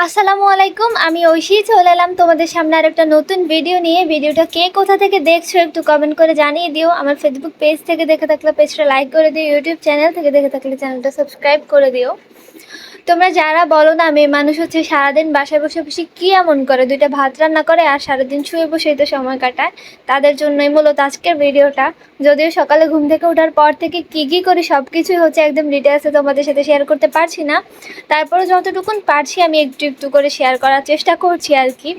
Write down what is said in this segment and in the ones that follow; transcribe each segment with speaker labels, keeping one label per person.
Speaker 1: আসসালামু আলাইকুম, আমি ঐশী চলে এলাম তোমাদের সামনে আর একটা নতুন ভিডিও নিয়ে। ভিডিওটা কে কোথা থেকে দেখছো একটু কমেন্ট করে জানিয়ে দিও। আমার ফেসবুক পেজ থেকে দেখে থাকলে পেজটা লাইক করে দিও, ইউটিউব চ্যানেল থেকে দেখে থাকলে চ্যানেলটা সাবস্ক্রাইব করে দিও। তোমরা যারা বলো না মেয়ে মানুষ হচ্ছে সারাদিন বাসায় বসে বসে কী এমন করে, দুইটা ভাত রান্না করে আর সারাদিন শুয়ে বসেই তো সময় কাটায়, তাদের জন্যই মূলত আজকের ভিডিওটা। যদিও সকালে ঘুম থেকে ওঠার পর থেকে কী করি সব কিছুই হচ্ছে একদম ডিটেলসে তোমাদের সাথে শেয়ার করতে পারছি না, তারপরে যতটুকুন পারছি আমি একটু একটু করে শেয়ার করার চেষ্টা করছি আর কি।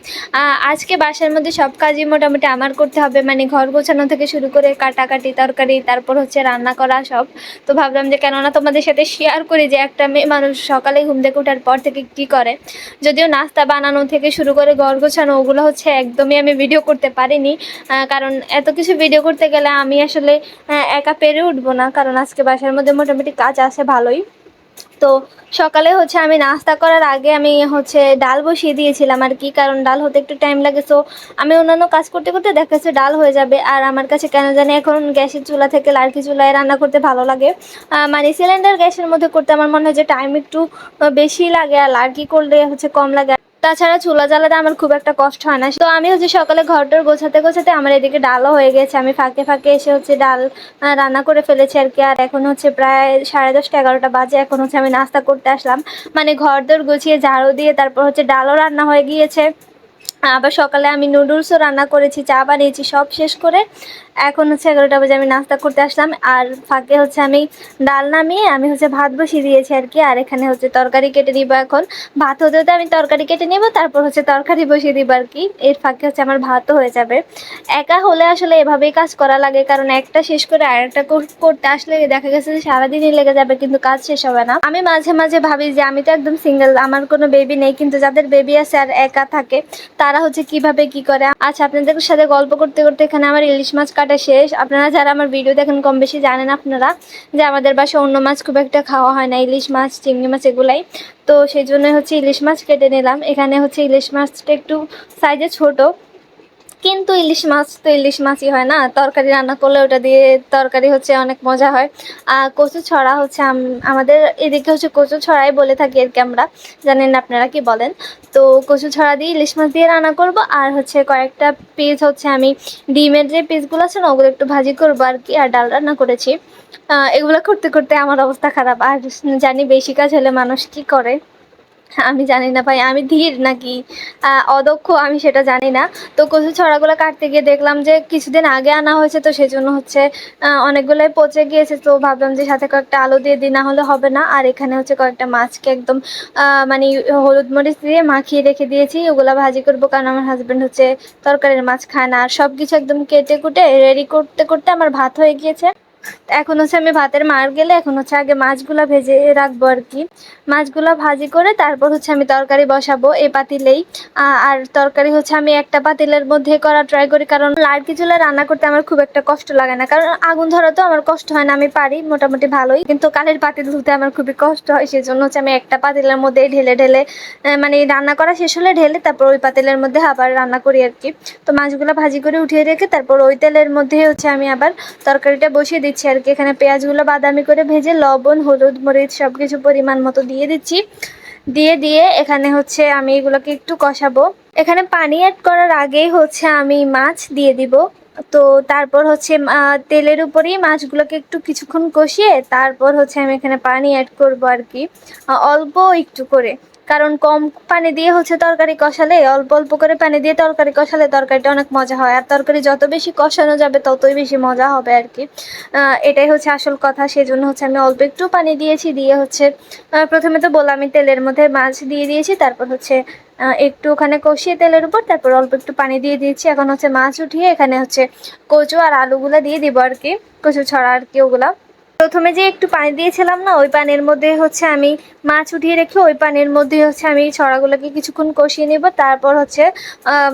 Speaker 1: আজকে বাসার মধ্যে সব কাজই মোটামুটি আমার করতে হবে, মানে ঘর গোছানো থেকে শুরু করে কাটাকাটি তরকারি, তারপর হচ্ছে রান্না করা সব। তো ভাবলাম যে কেননা তোমাদের সাথে শেয়ার করি যে একটা মেয়ে মানুষ সকালে ঘুম থেকে ওঠার পর থেকে কী করে। যদিও নাস্তা বানানো থেকে শুরু করে ঘর গোছানো ওগুলো হচ্ছে একদমই আমি ভিডিও করতে পারিনি, কারণ এত কিছু ভিডিও করতে গেলে আমি আসলে একা পেরে উঠবো না, কারণ আজকে বাসার মধ্যে মোটামুটি কাজ আছে ভালোই। তো সকালে হচ্ছে আমি নাস্তা করার আগে আমি হচ্ছে ডাল বসিয়ে দিয়েছিলাম আর কি, কারণ ডাল হতে একটু টাইম লাগে। সো আমি অন্যান্য কাজ করতে করতে দেখা যাচ্ছে ডাল হয়ে যাবে। আর আমার কাছে কেন জানি এখন গ্যাসের চুলা থেকে লার্কি চুলায় রান্না করতে ভালো লাগে, মানে সিলিন্ডার গ্যাসের মধ্যে করতে আমার মনে হয় যে টাইম একটু বেশি লাগে, আর লার্কি করলে হচ্ছে কম লাগে। তাছাড়া চুলা জ্বালাতে আমার খুব একটা কষ্ট হয় না। তো আমি হচ্ছে সকালে ঘরটার গোছাতে গোছাতে আমার এদিকে ডালও হয়ে গেছে, আমি ফাঁকে ফাঁকে এসে হচ্ছে ডাল রান্না করে ফেলেছি আর কি। আর এখন হচ্ছে প্রায় 10:30 11টা বাজে, এখন হচ্ছে আমি নাস্তা করতে আসলাম, মানে ঘর দোর গুছিয়ে ঝাড়ু দিয়ে তারপর হচ্ছে ডালও রান্না হয়ে গিয়েছে। আবার সকালে আমি নুডলসও রান্না করেছি, চা বানিয়েছি, সব শেষ করে এখন হচ্ছে 11টা বাজে আমি নাস্তা করতে আসলাম। আর ফাঁকে হচ্ছে আমি ডাল নামিয়ে আমি হচ্ছে ভাত বসিয়ে দিয়েছি আর কি। আর এখানে হচ্ছে তরকারি কেটে নিব, এখন ভাত হতে হতে আমি তরকারি কেটে নেব, তারপর হচ্ছে তরকারি বসিয়ে দিব আর কি। এর ফাঁকে হচ্ছে আমার ভাতও হয়ে যাবে। একা হলে আসলে এভাবেই কাজ করা লাগে, কারণ একটা শেষ করে আরেকটা করতে আসলে দেখা গেছে যে সারাদিনই লেগে যাবে কিন্তু কাজ শেষ হবে না। আমি মাঝে মাঝে ভাবি যে আমি তো একদম সিঙ্গেল, আমার কোনো বেবি নেই, কিন্তু যাদের বেবি আছে আর একা থাকে তারা হচ্ছে কিভাবে কি করে। আচ্ছা, আপনাদের সাথে গল্প করতে করতে এখানে আমার ইলিশ মাছ কাটা শেষ। আপনারা যারা আমার ভিডিও দেখেন কম বেশি জানেন আপনারা যে আমাদের বাসায় অন্য মাছ খুব একটা খাওয়া হয় না, ইলিশ মাছ চিংড়ি মাছ এগুলাই। তো সেই জন্য হচ্ছে ইলিশ মাছ কেটে নিলাম। এখানে হচ্ছে ইলিশ মাছটা একটু সাইজে ছোট, কিন্তু ইলিশ মাছ তো ইলিশ মাছই হয় না, তরকারি রান্না করলে ওটা দিয়ে তরকারি হচ্ছে অনেক মজা হয়। কচু ছড়া হচ্ছে আমাদের এদিকে হচ্ছে কচু ছড়াই বলে থাকি আর কি আমরা, জানেন না আপনারা কি বলেন। তো কচু ছড়া দিয়ে ইলিশ মাছ দিয়ে রান্না করব, আর হচ্ছে কয়েকটা পিস হচ্ছে আমি ডিমের যে পিসগুলো আছে না ওগুলো একটু ভাজি করবো আর কি। আর ডাল রান্না করেছি। এগুলো করতে করতে আমার অবস্থা খারাপ। আর জানি বেশি কাজ হলে মানুষ কি করে আমি জানি না ভাই, আমি ধীর নাকি অদক্ষ আমি সেটা জানি না। তো কচু ছড়াগুলো কাটতে গিয়ে দেখলাম যে কিছুদিন আগে আনা হয়েছে, তো সেজন্য হচ্ছে অনেকগুলোই পচে গিয়েছে। তো ভাবলাম যে সাথে কয়েকটা আলু দিয়ে দিই, না হলে হবে না। আর এখানে হচ্ছে কয়েকটা মাছকে একদম মানে হলুদ মরিচ দিয়ে মাখিয়ে রেখে দিয়েছি, ওগুলো ভাজি করবো, কারণ আমার হাজব্যান্ড হচ্ছে তরকারির মাছ খায় না। আর সব কিছু একদম কেটে কুটে রেডি করতে করতে আমার ভাত হয়ে গিয়েছে। এখন হচ্ছে আমি ভাতের মার গেলে এখন হচ্ছে আগে মাছগুলা ভেজে রাখবো আর কি। মাছগুলা ভাজি করে তারপর হচ্ছে আমি তরকারি বসাবো এই পাতিলেই। আর তরকারি হচ্ছে আমি একটা পাতিলের মধ্যে করা ট্রাই করি, কারণ লাড়কি চুলায় রান্না করতে আমার খুব একটা কষ্ট লাগে না, কারণ আগুন ধরা তো আমার কষ্ট হয় না, আমি পারি মোটামুটি ভালোই। কিন্তু কালের পাতিল ধুতে আমার খুবই কষ্ট হয়, সেজন্য হচ্ছে আমি একটা পাতিলের মধ্যে ঢেলে ঢেলে মানে রান্না করা শেষ হলে ঢেলে তারপর ওই পাতিলের মধ্যে আবার রান্না করি আর কি। তো মাছগুলো ভাজি করে উঠিয়ে রেখে তারপর ওই তেলের মধ্যে হচ্ছে আমি আবার তরকারিটা বসিয়ে দিচ্ছি আর কি। এখানে পেঁয়াজগুলো বাদামি করে ভেজে লবণ হলুদ মরিচ সব কিছু পরিমাণ মতো দিয়ে দিচ্ছি। দিয়ে এখানে হচ্ছে আমি এগুলোকে একটু কষাবো। এখানে পানি অ্যাড করার আগেই হচ্ছে আমি মাছ দিয়ে দিব। তো তারপর হচ্ছে তেলের উপরেই মাছগুলোকে একটু কিছুক্ষণ কষিয়ে তারপর হচ্ছে আমি এখানে পানি অ্যাড করবো আর কি, অল্প একটু করে। কারণ কম পানি দিয়ে হচ্ছে তরকারি কষালে, অল্প অল্প করে পানি দিয়ে তরকারি কষালে তরকারিটা অনেক মজা হয়, আর তরকারি যত বেশি কষানো যাবে ততই বেশি মজা হবে আর কি। এটাই হচ্ছে আসল কথা। সেজন্য হচ্ছে আমি অল্প একটু পানি দিয়েছি, দিয়ে হচ্ছে প্রথমে তো বললাম আমি তেলের মধ্যে মাছ দিয়ে দিয়েছি, তারপর হচ্ছে একটু ওখানে কষিয়ে তেলের উপর তারপর অল্প একটু পানি দিয়ে দিয়েছি। এখন হচ্ছে মাছ উঠিয়ে এখানে হচ্ছে কচু আর আলুগুলো দিয়ে দিব আর কি, কচু ছড়া আর কি ওগুলা। প্রথমে যে একটু পানি দিয়েছিলাম না, ওই পানির মধ্যে হচ্ছে আমি মাছ উঠিয়ে রেখে ওই পানির মধ্যে হচ্ছে আমি ছড়াগুলোকে কিছুক্ষণ কষিয়ে নেব, তারপর হচ্ছে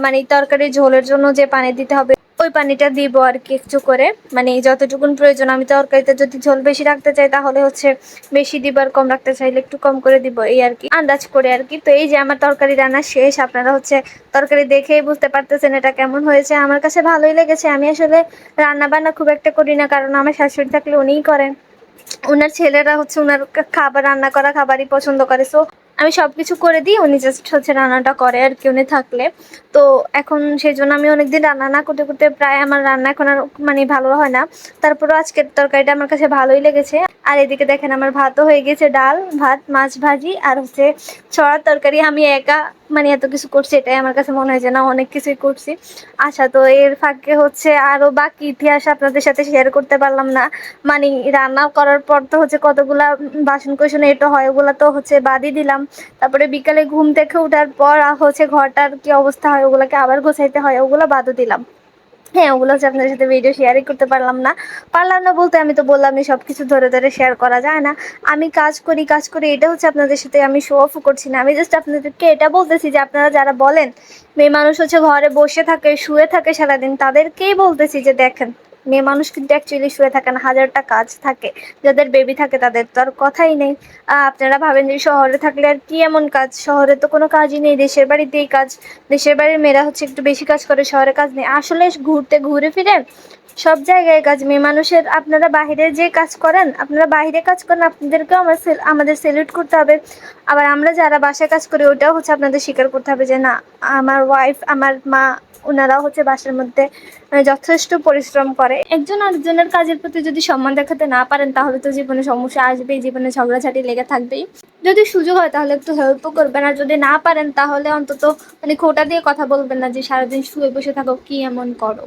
Speaker 1: মানে তরকারির ঝোলের জন্য যে পানি দিতে হবে ওই পানিটা দিব আর কি একটু করে, মানে যতটুকুন প্রয়োজন। আমি তরকারিতে যদি ঝোল বেশি রাখতে চাই তাহলে হচ্ছে বেশি দিব, আর কম রাখতে চাইলে একটু কম করে দিব, এই আর কি আন্দাজ করে আর কি। তো এই যে আমার তরকারি রান্না শেষ, আপনারা হচ্ছে তরকারি দেখেই বুঝতে পারতেছেন এটা কেমন হয়েছে। আমার কাছে ভালোই লেগেছে। আমি আসলে রান্না বান্না খুব একটা করি না, কারণ আমার শাশুড়ি থাকলে উনিই করেন, ওনার ছেলেরা হচ্ছে ওনার খাবার রান্না করা খাবারই পছন্দ করে। সো আমি সব কিছু করে দিই, উনি জাস্ট হচ্ছে রান্নাটা করে আর কি উনি থাকলে। তো এখন সেই জন্য আমি অনেকদিন রান্না না করতে করতে প্রায় আমার রান্না এখন আর মানে ভালো হয় না। তারপরেও আজকের তরকারিটা আমার কাছে ভালোই লেগেছে। আর এদিকে দেখেন আমার ভাতও হয়ে গেছে, ডাল ভাত মাছ ভাজি আর হচ্ছে ছড়ার তরকারি। আমি একা মানে এত কিছু করছি, এটাই আমার কাছে মনে হয় যে না অনেক কিছুই করছি। আচ্ছা, তো এর ফাঁকে হচ্ছে আরও বাকি ইতিহাস আপনাদের সাথে শেয়ার করতে পারলাম না। মানে রান্না করার পর তো হচ্ছে কতগুলা বাসন কোসন এটা হয়, ওগুলো তো হচ্ছে বাদই দিলাম। তারপরে বিকালে ঘুম থেকে ওঠার পর হচ্ছে ঘরটার কি অবস্থা হয় ওগুলোকে আবার গোছাইতে হয়, ওগুলো বাদও দিলাম। হ্যাঁ, ওগুলো হচ্ছে আপনাদের সাথে ভিডিও শেয়ারই করতে পারলাম না বলতে আমি তো বললামই সব কিছু ধরে ধরে শেয়ার করা যায় না। আমি কাজ করি এটা হচ্ছে আপনাদের সাথে আমি শো অফ করছি না। আমি জাস্ট আপনাদেরকে এটা বলতেছি যে আপনারা যারা বলেন মেয়ে মানুষ হচ্ছে ঘরে বসে থাকে শুয়ে থাকে সারাদিন, তাদেরকেই বলতেছি যে দেখেন মেয়ে মানুষ কিন্তু অ্যাকচুয়ালি শুয়ে থাকে না, হাজারটা কাজ থাকে। যাদের বেবি থাকে তাদের তো আর কথাই নেই। আপনারা ভাবেন যে শহরে থাকলে আর কি এমন কাজ, শহরে তো কোনো কাজই নেই, দেশের বাড়িতেই কাজ। দেশের বাড়ির মেয়েরা হচ্ছে একটু বেশি কাজ করে, শহরে কাজ নেই। আসলে ঘুরে ফিরে সব জায়গায় কাজ মেয়ে মানুষের। আপনারা বাইরে যে কাজ করেন, আপনারা বাইরে কাজ করেন, আপনাদেরকেও আমাদের সেলিউট করতে হবে। আবার আমরা যারা বাসায় কাজ করি ওটাও হচ্ছে আপনাদের স্বীকার করতে হবে যে না আমার ওয়াইফ আমার মা ওনারাও হচ্ছে বাসার মধ্যে যথেষ্ট পরিশ্রম করে। একজন আরেকজনের কাজের প্রতি যদি সম্মান দেখাতে না পারেন তাহলে তো জীবনে সমস্যা আসবেই, জীবনে ঝগড়াঝাটি লেগে থাকবেই। যদি সুযোগ হয় তাহলে একটু হেল্পও করবেন, আর যদি না পারেন তাহলে অন্তত মানে খোঁটা দিয়ে কথা বলবেন না যে সারাদিন শুয়ে বসে থাকো কি এমন করো।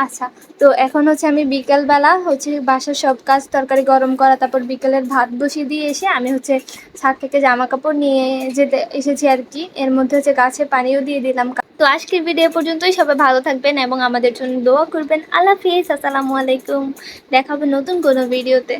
Speaker 1: আচ্ছা, তো এখন হচ্ছে আমি বিকেলবেলা হচ্ছে বাসার সব কাজ তরকারি গরম করা, তারপর বিকেলের ভাত বসিয়ে দিয়ে এসে আমি হচ্ছে ছাদ থেকে জামা কাপড় নিয়ে যেতে এসেছি আর কি। এর মধ্যে হচ্ছে গাছে পানিও দিয়ে দিলাম। তো আজকের ভিডিও পর্যন্তই, সবাই ভালো থাকবেন এবং আমাদের জন্য দোয়া করবেন। আল্লাহ হাফিজ, আসসালামু আলাইকুম। দেখা হবে নতুন কোনো ভিডিওতে।